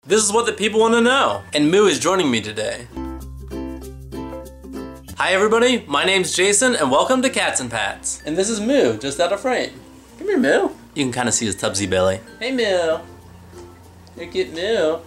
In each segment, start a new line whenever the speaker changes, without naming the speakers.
This is what the people want to know. And Moo is joining me today. Hi everybody, my name's Jason and welcome to Cats and Pats. And this is Moo, just out of frame. Come here, Moo. You can kind of see his tubsy belly. Hey, Moo. Look at Moo.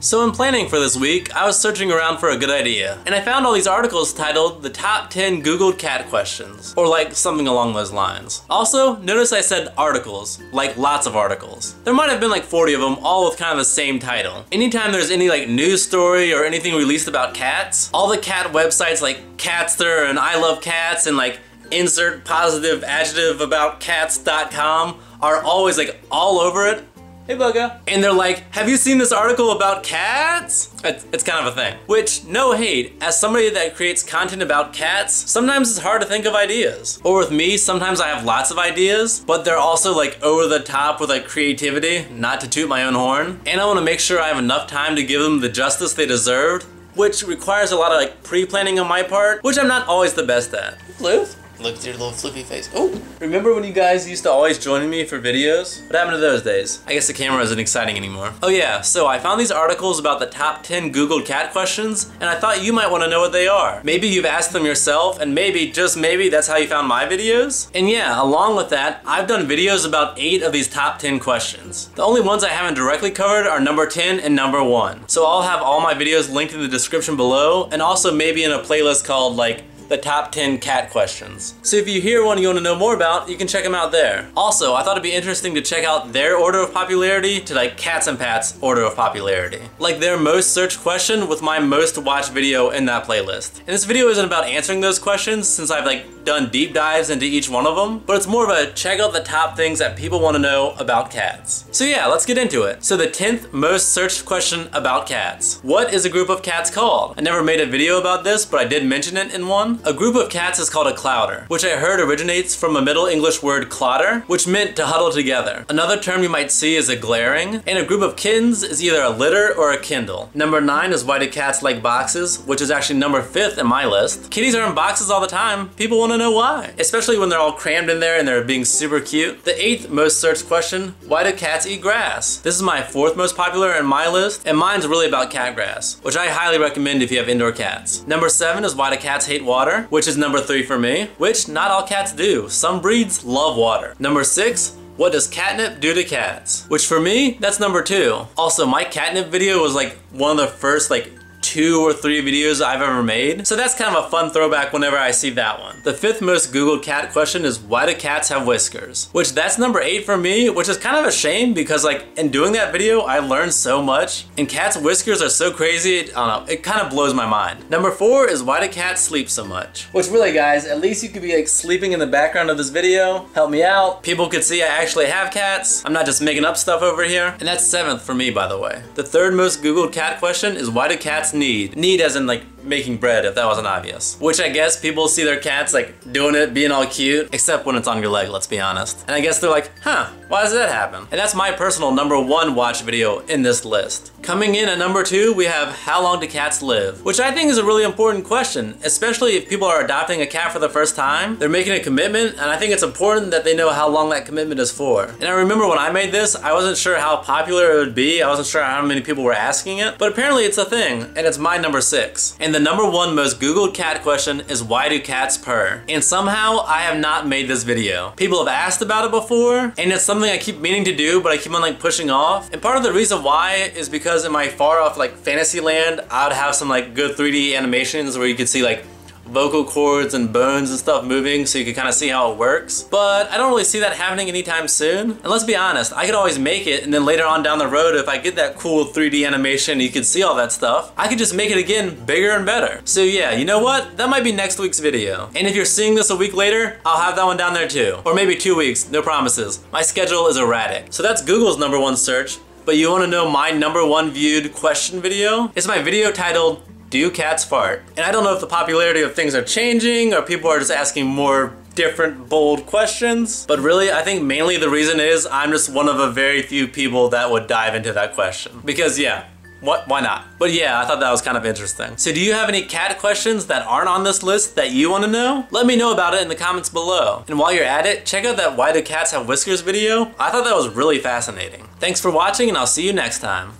So in planning for this week, I was searching around for a good idea, and I found all these articles titled the top 10 Googled cat questions, or like something along those lines. Also, notice I said articles, like lots of articles. There might have been like 40 of them, all with kind of the same title. Anytime there's any like news story or anything released about cats, all the cat websites like Catster and I Love Cats and like insert positive adjective about cats.com are always like all over it. Hey, Bugga. And they're like, have you seen this article about cats? It's kind of a thing. Which, no hate, as somebody that creates content about cats, sometimes it's hard to think of ideas. Or with me, sometimes I have lots of ideas, but they're also like over the top with like creativity, not to toot my own horn. And I want to make sure I have enough time to give them the justice they deserved, which requires a lot of like pre-planning on my part, which I'm not always the best at. Luth? Look at your little flippy face. Oh! Remember when you guys used to always join me for videos? What happened to those days? I guess the camera isn't exciting anymore. Oh yeah, so I found these articles about the top 10 Googled cat questions, and I thought you might want to know what they are. Maybe you've asked them yourself, and maybe, just maybe, that's how you found my videos? And yeah, along with that, I've done videos about 8 of these top 10 questions. The only ones I haven't directly covered are number 10 and number 1. So I'll have all my videos linked in the description below, and also maybe in a playlist called like the top 10 cat questions. So if you hear one you want to know more about, you can check them out there. Also, I thought it'd be interesting to check out their order of popularity to like Cats and Pats order of popularity. Like their most searched question with my most watched video in that playlist. And this video isn't about answering those questions since I've like done deep dives into each one of them, but it's more of a check out the top things that people want to know about cats. So yeah, let's get into it. So the 10th most searched question about cats. What is a group of cats called? I never made a video about this, but I did mention it in one. A group of cats is called a clowder, which I heard originates from a Middle English word clotter, which meant to huddle together. Another term you might see is a glaring, and a group of kittens is either a litter or a kindle. Number 9 is why do cats like boxes, which is actually number 5th in my list. Kitties are in boxes all the time. People want to know why, especially when they're all crammed in there and they're being super cute. The 8th most searched question, why do cats eat grass? This is my 4th most popular in my list, and mine's really about cat grass, which I highly recommend if you have indoor cats. Number 7 is why do cats hate water, which is number 3 for me, which not all cats do. Some breeds love water. Number 6, what does catnip do to cats? Which for me, that's number 2. Also, my catnip video was like one of the first like 2 or 3 videos I've ever made. So that's kind of a fun throwback whenever I see that one. The 5th most Googled cat question is why do cats have whiskers? Which that's number 8 for me, which is kind of a shame because like in doing that video, I learned so much and cats' whiskers are so crazy, I don't know, it kind of blows my mind. Number 4 is why do cats sleep so much? Which really guys, at least you could be like sleeping in the background of this video, help me out. People could see I actually have cats. I'm not just making up stuff over here. And that's 7th for me, by the way. The 3rd most Googled cat question is why do cats need? Need as in like making bread, if that wasn't obvious. Which I guess people see their cats like doing it, being all cute, except when it's on your leg, let's be honest. And I guess they're like, huh, why does that happen? And that's my personal number 1 watch video in this list. Coming in at number 2, we have how long do cats live? Which I think is a really important question, especially if people are adopting a cat for the first time. They're making a commitment, and I think it's important that they know how long that commitment is for. And I remember when I made this, I wasn't sure how popular it would be. I wasn't sure how many people were asking it, but apparently it's a thing, and it's my number 6. And the number 1 most Googled cat question is why do cats purr? And somehow I have not made this video. People have asked about it before, and it's something I keep meaning to do, but I keep on like pushing off. And part of the reason why is because in my far off like fantasy land, I would have some like good 3D animations where you could see like vocal cords and bones and stuff moving so you can kind of see how it works. But I don't really see that happening anytime soon. And let's be honest, I could always make it and then later on down the road if I get that cool 3D animation you can see all that stuff, I could just make it again bigger and better. So yeah, you know what? That might be next week's video. And if you're seeing this a week later, I'll have that one down there too. Or maybe 2 weeks, no promises. My schedule is erratic. So that's Google's number 1 search. But you want to know my number 1 viewed question video? It's my video titled, do cats fart? And I don't know if the popularity of things are changing or people are just asking more different bold questions, but really I think mainly the reason is I'm just one of a very few people that would dive into that question. Because yeah, why not? But yeah, I thought that was kind of interesting. So do you have any cat questions that aren't on this list that you want to know? Let me know about it in the comments below. And while you're at it, check out that Why Do Cats Have Whiskers video. I thought that was really fascinating. Thanks for watching and I'll see you next time.